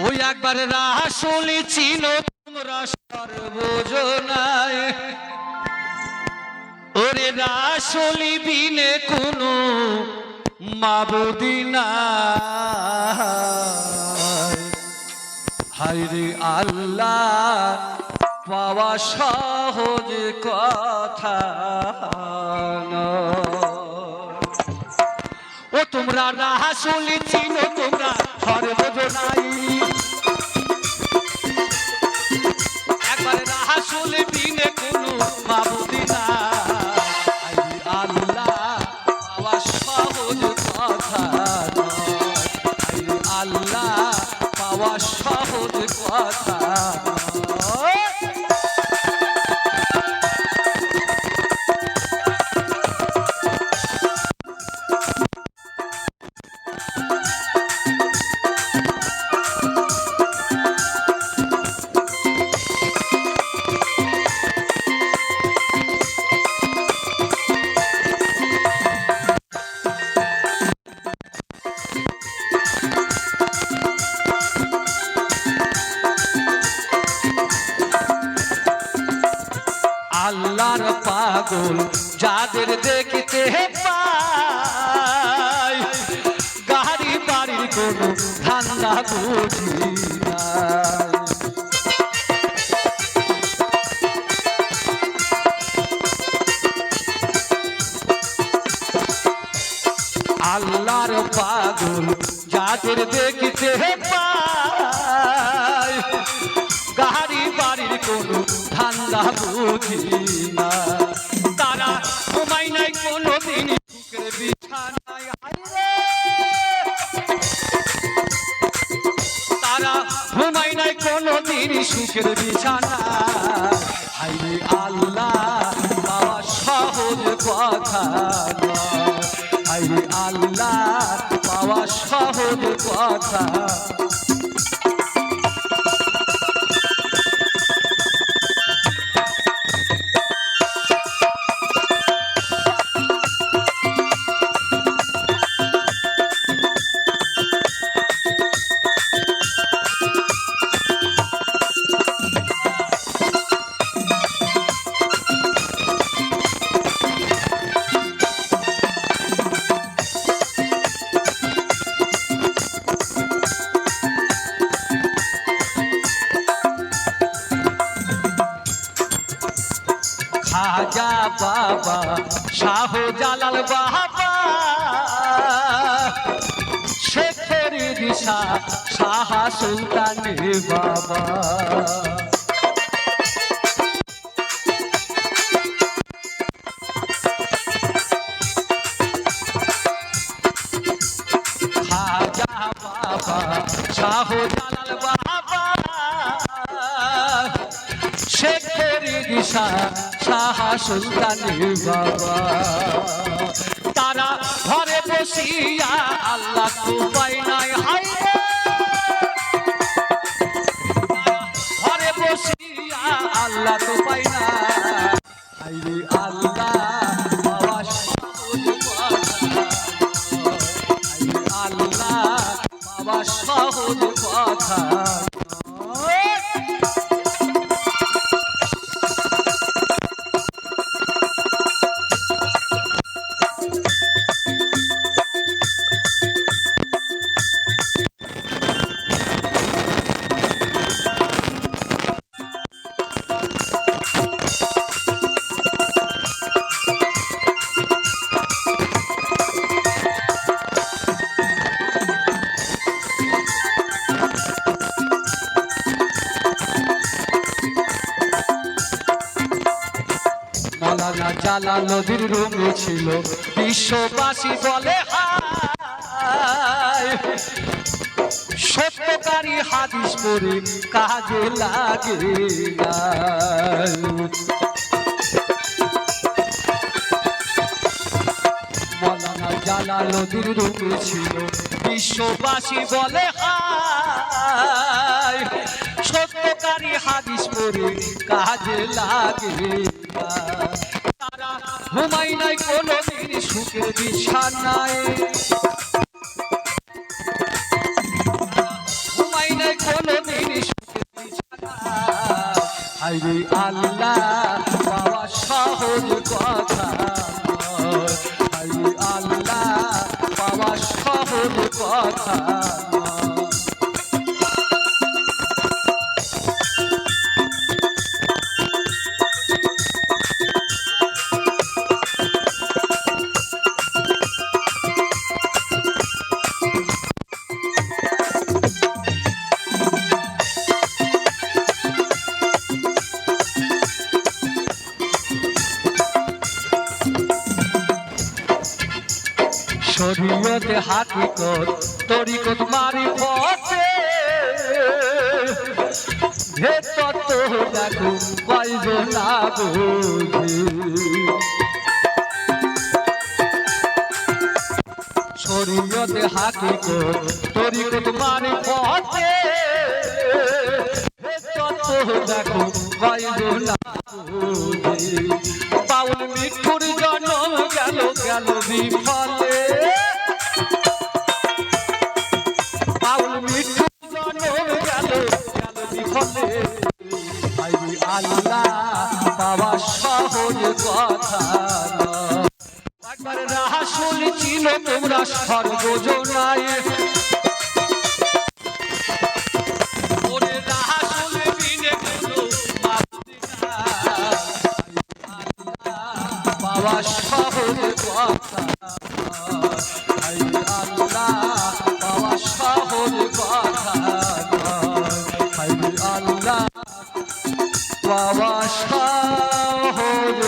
ওই একবার রাসূল ছিল তোমরা সর্বজনায়, ওরে রাসূল বিনে কোনো মাবুদ নাই। হায়রে আল্লাহ পাওয়া সহজ কথা নয়। ও তোমরা রাসূল ছিল তোমরা সর্বজনায়, একবার রাসূল বিনে কোনো মাবুদ নাই। আল্লাহ পাওয়া সহজ কথা নয়, আল্লাহ পাওয়া সহজ কথা নয়। আল্লাহর পাগল যাদের দেখতে পাই, গাড়ি বাড়ির কোনো ধান্দা বুঝি নাই। আল্লাহর পাগল যাদের দেখতে পাই, গাড়ি বাড়ির কোনো ধান্দা বুঝি না। তারা ঘুমাই নাই কোনোদিন সুখের বিছানায়, তারা ঘুমাই নাই কোনোদিন সুখের বিছানায়। হায়রে আল্লাহ পাওয়া সহজ কথা নয়, হায়রে আল্লাহ পাওয়া সহজ কথা। খাজা বাবা শাহজালাল বাবা, শেখের দিশা শাহ সুলতানের বাবা। খাজা বাবা শাহজালাল বাবা, শেখের দিশা শাহ সুলতানের বাবা। তারা ঘরে বসিয়া আল্লাহ তো পাই নাই, হায়রে ঘরে বসিয়া আল্লাহ তো পাই না। হায়রে আল্লাহ পাওয়া সহজ কথা, হায়রে আল্লাহ পাওয়া সহজ কথা। মওলানা জালালউদ্দিন রুমি ছিল বিশ্ববাসী বলে হায়, সত্যকারী হাদিস পড়ে কাজে লাগে না। মওলানা জানা নদীর রূপে ছিল বিশ্ববাসী বলে হায় সত্যকারী হাদিস পড়ে কাজে লাগে তারা ঘুমাই নাই কোনোদিন সুখের বিছানায় ঘুমাই নাই কোনোদিন সুখের বিছানায় হায়রে আল্লাহ পাওয়া সহজ কথা নয় হায়রে আল্লাহ পাওয়া সহজ কথা শরীয়তে হাকিকত তরিকত মারিফতে ভেতর তো দেখো পাইব না বুঝি শরীয়তে হাকিকত তরিকত মারিফতে ভেতর তো দেখো পাইব না বুঝি বাউল মিঠুর জন্ম গেল গেল বিফলে বাউল মিঠুর জন্ম গেল গেল বিফলে হায়রে আল্লাহ পাওয়া সহজ কথা নয় একবার রাসূল ছিল তোমরা সর্বজনায় ওরে রাসূল বিনে কোনো পাওয়া সহজ কথা হায়রে আল্লাহ পাওয়া সহজ কথা হায়রে আল্লাহ পাওয়া সহজ